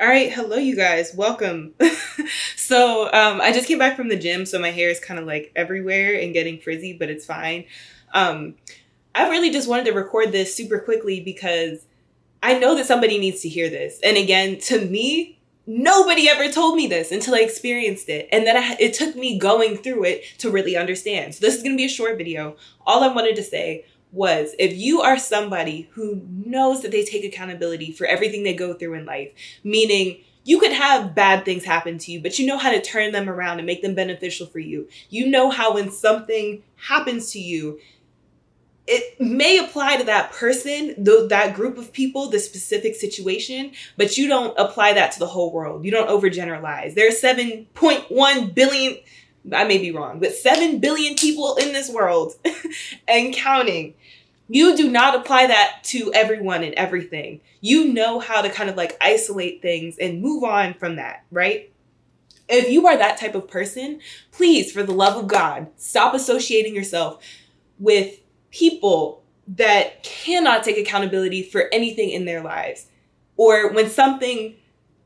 All right, hello, you guys. Welcome. I just came back from the gym, so my hair is kind of like everywhere and getting frizzy, but it's fine. Um, I really just wanted to record this super quickly because I know that somebody needs to hear this. And again, to me, nobody ever told me this until I experienced it. And then it took me going through it to really understand. So this is going to be a short video. All I wanted to say was if you are somebody who knows that they take accountability for everything they go through in life, meaning you could have bad things happen to you, but you know how to turn them around and make them beneficial for you. You know how when something happens to you, it may apply to that person, that group of people, the specific situation, but you don't apply that to the whole world. You don't overgeneralize. There are 7.1 billion, I may be wrong, but 7 billion people in this world and counting. You do not apply that to everyone and everything. You know how to kind of like isolate things and move on from that, right? If you are that type of person, please, for the love of God, stop associating yourself with people that cannot take accountability for anything in their lives. Or when something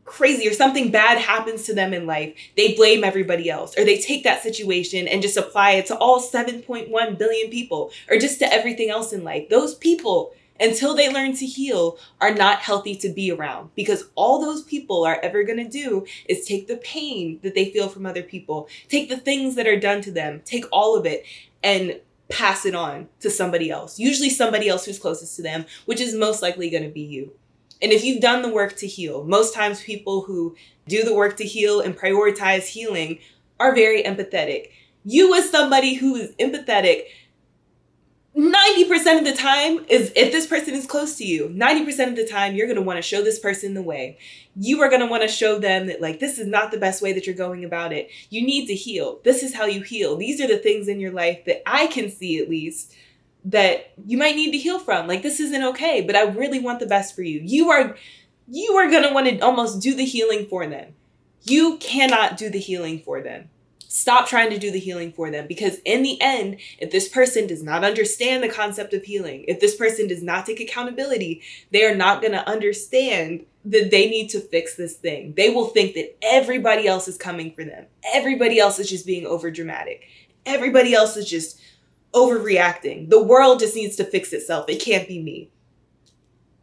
crazy or something bad happens to them in life, they blame everybody else, or they take that situation and just apply it to all 7.1 billion people, or just to everything else in life. Those people, until they learn to heal, are not healthy to be around, because all those people are ever going to do is take the pain that they feel from other people, take the things that are done to them, take all of it and pass it on to somebody else, usually somebody else who's closest to them, which is most likely going to be you. And if you've done the work to heal, most times people who do the work to heal and prioritize healing are very empathetic. You, as somebody who is empathetic, 90% of the time, is if this person is close to you, 90% of the time, you're going to want to show this person the way. You are going to want to show them that, like, this is not the best way that you're going about it. You need to heal. This is how you heal. These are the things in your life that I can see, at least, that you might need to heal from. Like, this isn't okay, but I really want the best for you. You are going to want to almost do the healing for them. You cannot do the healing for them. Stop trying to do the healing for them, because in the end, if this person does not understand the concept of healing, if this person does not take accountability, they are not going to understand that they need to fix this thing. They will think that everybody else is coming for them. Everybody else is just being over dramatic. Everybody else is just overreacting. The world just needs to fix itself. It can't be me.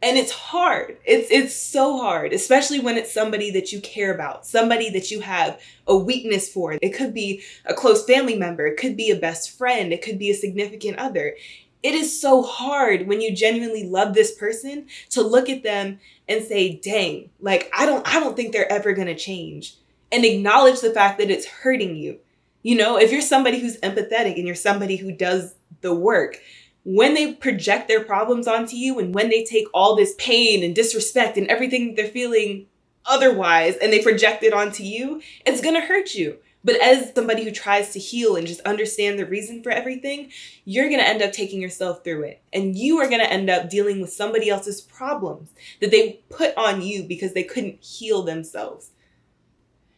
And it's hard. It's so hard, especially when it's somebody that you care about, somebody that you have a weakness for. It could be a close family member. It could be a best friend. It could be a significant other. It is so hard when you genuinely love this person to look at them and say, dang, like, I don't think they're ever going to change, and acknowledge the fact that it's hurting you. You know, if you're somebody who's empathetic and you're somebody who does the work, when they project their problems onto you, and when they take all this pain and disrespect and everything they're feeling otherwise and they project it onto you, it's going to hurt you. But as somebody who tries to heal and just understand the reason for everything, you're going to end up taking yourself through it. And you are going to end up dealing with somebody else's problems that they put on you because they couldn't heal themselves.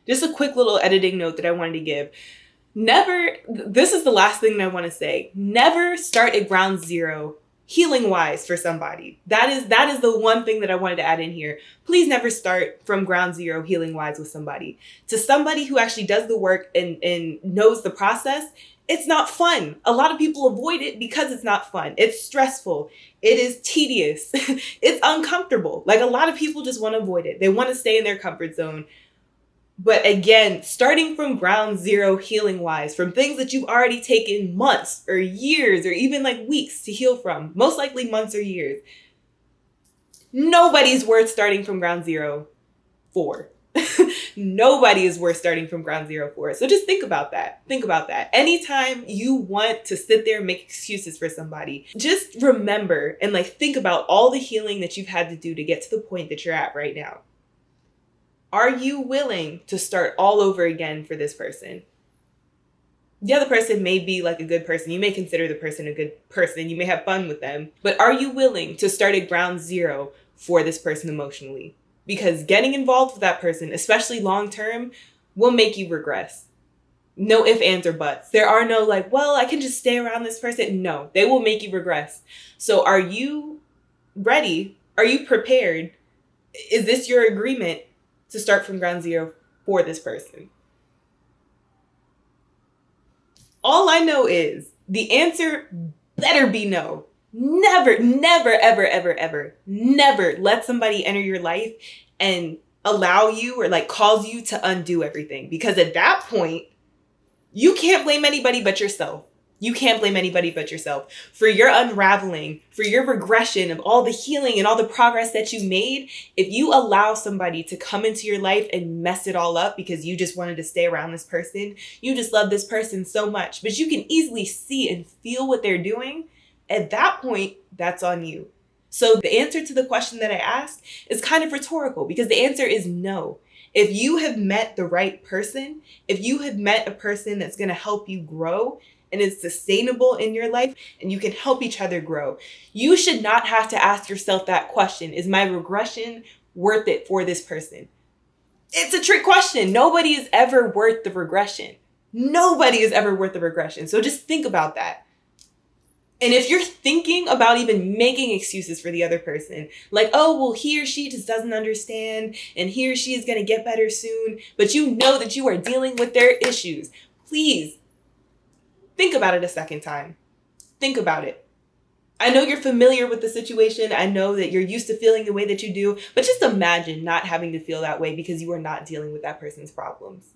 Just a quick little editing note that I wanted to give. This is the last thing that I want to say. Never start at ground zero healing wise for somebody. That is the one thing that I wanted to add in here. Please never start from ground zero healing wise with somebody. To somebody who actually does the work and knows the process, it's not fun. A lot of people avoid it because it's not fun. It's stressful. It is tedious. It's uncomfortable. Like, a lot of people just want to avoid it. They want to stay in their comfort zone. But again, starting from ground zero healing wise, from things that you've already taken months or years or even like weeks to heal from, most likely months or years, nobody's worth starting from ground zero for. Nobody is worth starting from ground zero for. So just think about that. Think about that. Anytime you want to sit there and make excuses for somebody, just remember and like think about all the healing that you've had to do to get to the point that you're at right now. Are you willing to start all over again for this person? The other person may be like a good person. You may consider the person a good person. You may have fun with them. But are you willing to start at ground zero for this person emotionally? Because getting involved with that person, especially long term, will make you regress. No ifs, ands, or buts. There are no like, well, I can just stay around this person. No, they will make you regress. So are you ready? Are you prepared? Is this your agreement to start from ground zero for this person? All I know is the answer better be no. Never, never, ever, ever, ever, never let somebody enter your life and allow you or like cause you to undo everything. Because at that point, you can't blame anybody but yourself. You can't blame anybody but yourself for your unraveling, for your regression of all the healing and all the progress that you made. If you allow somebody to come into your life and mess it all up because you just wanted to stay around this person, you just love this person so much, but you can easily see and feel what they're doing, at that point, that's on you. So the answer to the question that I asked is kind of rhetorical because the answer is no. If you have met the right person, if you have met a person that's going to help you grow and is sustainable in your life and you can help each other grow, you should not have to ask yourself that question. Is my regression worth it for this person? It's a trick question. Nobody is ever worth the regression. Nobody is ever worth the regression. So just think about that. And if you're thinking about even making excuses for the other person, like, oh, well, he or she just doesn't understand and he or she is going to get better soon, but you know that you are dealing with their issues, please think about it a second time. Think about it. I know you're familiar with the situation. I know that you're used to feeling the way that you do, but just imagine not having to feel that way because you are not dealing with that person's problems.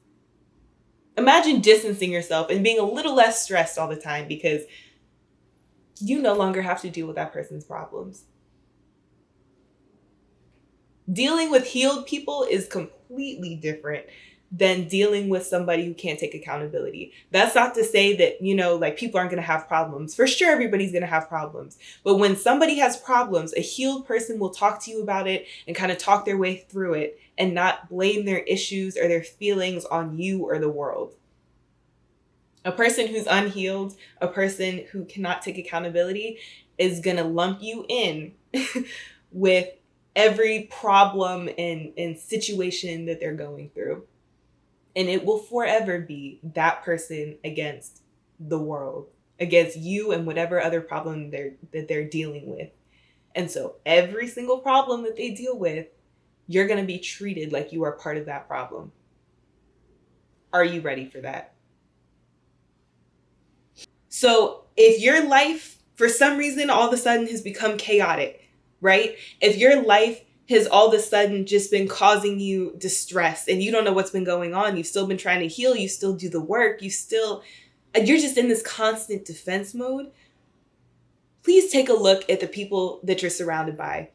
Imagine distancing yourself and being a little less stressed all the time because you no longer have to deal with that person's problems. Dealing with healed people is completely different than dealing with somebody who can't take accountability. That's not to say that, like people aren't going to have problems. For sure, everybody's going to have problems. But when somebody has problems, a healed person will talk to you about it and kind of talk their way through it and not blame their issues or their feelings on you or the world. A person who's unhealed, a person who cannot take accountability is going to lump you in with every problem and situation that they're going through. And it will forever be that person against the world, against you and whatever other problem they're dealing with. And so every single problem that they deal with, you're going to be treated like you are part of that problem. Are you ready for that? So if your life, for some reason, all of a sudden has become chaotic, right? If your life has all of a sudden just been causing you distress and you don't know what's been going on, you've still been trying to heal, you still do the work, you're just in this constant defense mode, please take a look at the people that you're surrounded by,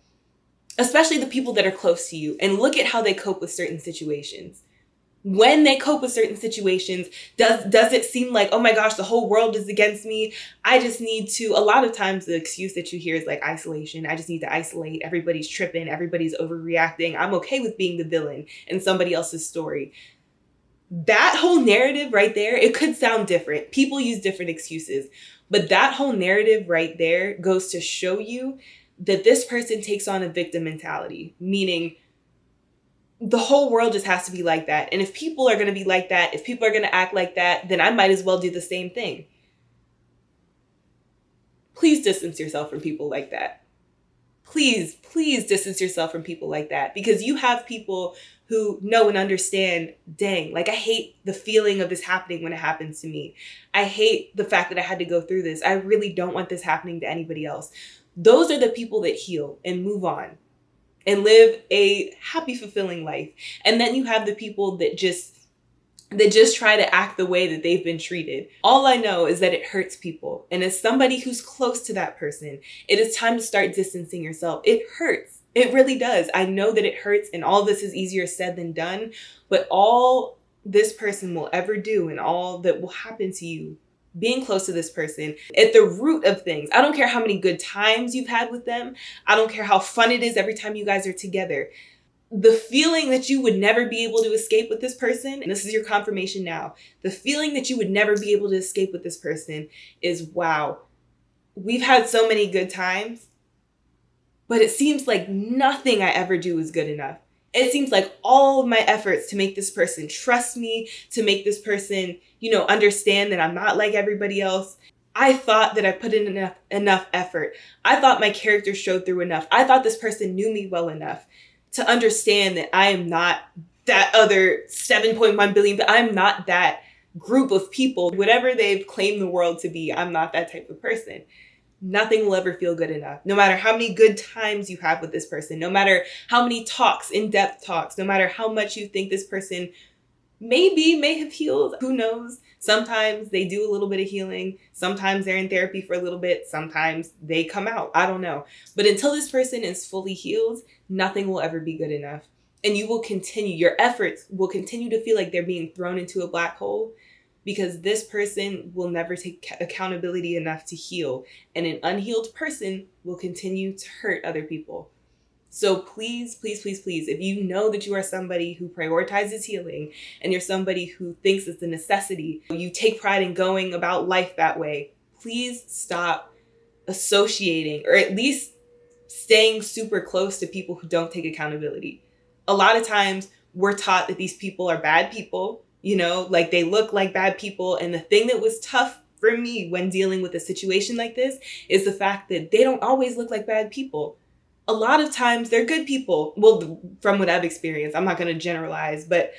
especially the people that are close to you, and look at how they cope with certain situations. When they cope with certain situations, does it seem like, oh my gosh, the whole world is against me? I just need to, a lot of times the excuse that you hear is like isolation. I just need to isolate. Everybody's tripping. Everybody's overreacting. I'm okay with being the villain in somebody else's story. That whole narrative right there, it could sound different. People use different excuses, but that whole narrative right there goes to show you that this person takes on a victim mentality, meaning the whole world just has to be like that. And if people are going to be like that, if people are going to act like that, then I might as well do the same thing. Please distance yourself from people like that. Please distance yourself from people like that, because you have people who know and understand, dang, like I hate the feeling of this happening when it happens to me. I hate the fact that I had to go through this. I really don't want this happening to anybody else. Those are the people that heal and move on and live a happy, fulfilling life. And then you have the people that just try to act the way that they've been treated. All I know is that it hurts people. And as somebody who's close to that person, it is time to start distancing yourself. It hurts. It really does. I know that it hurts, and all this is easier said than done. But all this person will ever do and all that will happen to you being close to this person, at the root of things, I don't care how many good times you've had with them. I don't care how fun it is every time you guys are together. The feeling that you would never be able to escape with this person, and this is your confirmation now, the feeling that you would never be able to escape with this person is, wow, we've had so many good times, but it seems like nothing I ever do is good enough. It seems like all of my efforts to make this person trust me, to make this person, understand that I'm not like everybody else. I thought that I put in enough effort. I thought my character showed through enough. I thought this person knew me well enough to understand that I am not that other 7.1 billion, but I'm not that group of people. Whatever they've claimed the world to be, I'm not that type of person. Nothing will ever feel good enough. No matter how many good times you have with this person, no matter how many talks, in-depth talks, no matter how much you think this person may have healed, who knows? Sometimes they do a little bit of healing. Sometimes they're in therapy for a little bit. Sometimes they come out. I don't know. But until this person is fully healed, nothing will ever be good enough. And you will continue, your efforts will continue to feel like they're being thrown into a black hole, because this person will never take accountability enough to heal. And an unhealed person will continue to hurt other people. So please, please, please, please, if you know that you are somebody who prioritizes healing and you're somebody who thinks it's a necessity, you take pride in going about life that way, please stop associating, or at least staying super close to people who don't take accountability. A lot of times we're taught that these people are bad people, you know, like they look like bad people. And the thing that was tough for me when dealing with a situation like this is the fact that they don't always look like bad people. A lot of times they're good people. Well, from what I've experienced, I'm not going to generalize, but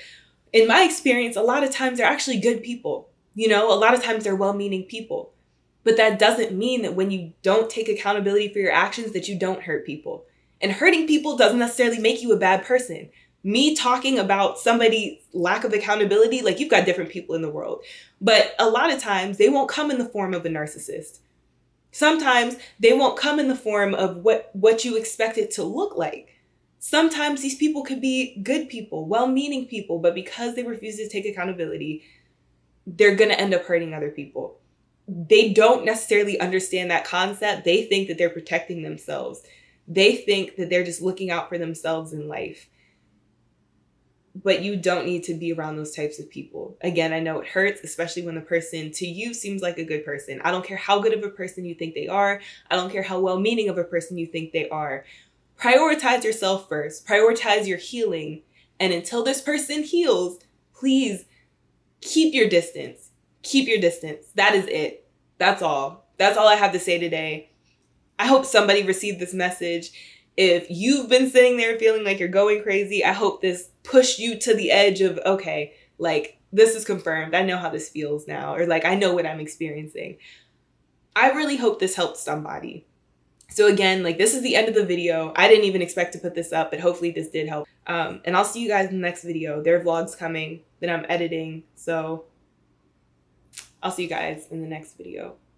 in my experience, a lot of times they're actually good people. You know, a lot of times they're well-meaning people. But that doesn't mean that when you don't take accountability for your actions that you don't hurt people. And hurting people doesn't necessarily make you a bad person. Me talking about somebody's lack of accountability, like you've got different people in the world, but a lot of times they won't come in the form of a narcissist. Sometimes they won't come in the form of what you expect it to look like. Sometimes these people could be good people, well-meaning people, but because they refuse to take accountability, they're going to end up hurting other people. They don't necessarily understand that concept. They think that they're protecting themselves. They think that they're just looking out for themselves in life. But you don't need to be around those types of people. Again, I know it hurts, especially when the person to you seems like a good person. I don't care how good of a person you think they are. I don't care how well-meaning of a person you think they are. Prioritize yourself first. Prioritize your healing. And until this person heals, please keep your distance. Keep your distance. That is it. That's all. That's all I have to say today. I hope somebody received this message. If you've been sitting there feeling like you're going crazy, I hope this pushed you to the edge of, okay, like this is confirmed. I know how this feels now, or like I know what I'm experiencing. I really hope this helped somebody. So again, like this is the end of the video. I didn't even expect to put this up, but hopefully this did help. And I'll see you guys in the next video. There are vlogs coming that I'm editing. So I'll see you guys in the next video.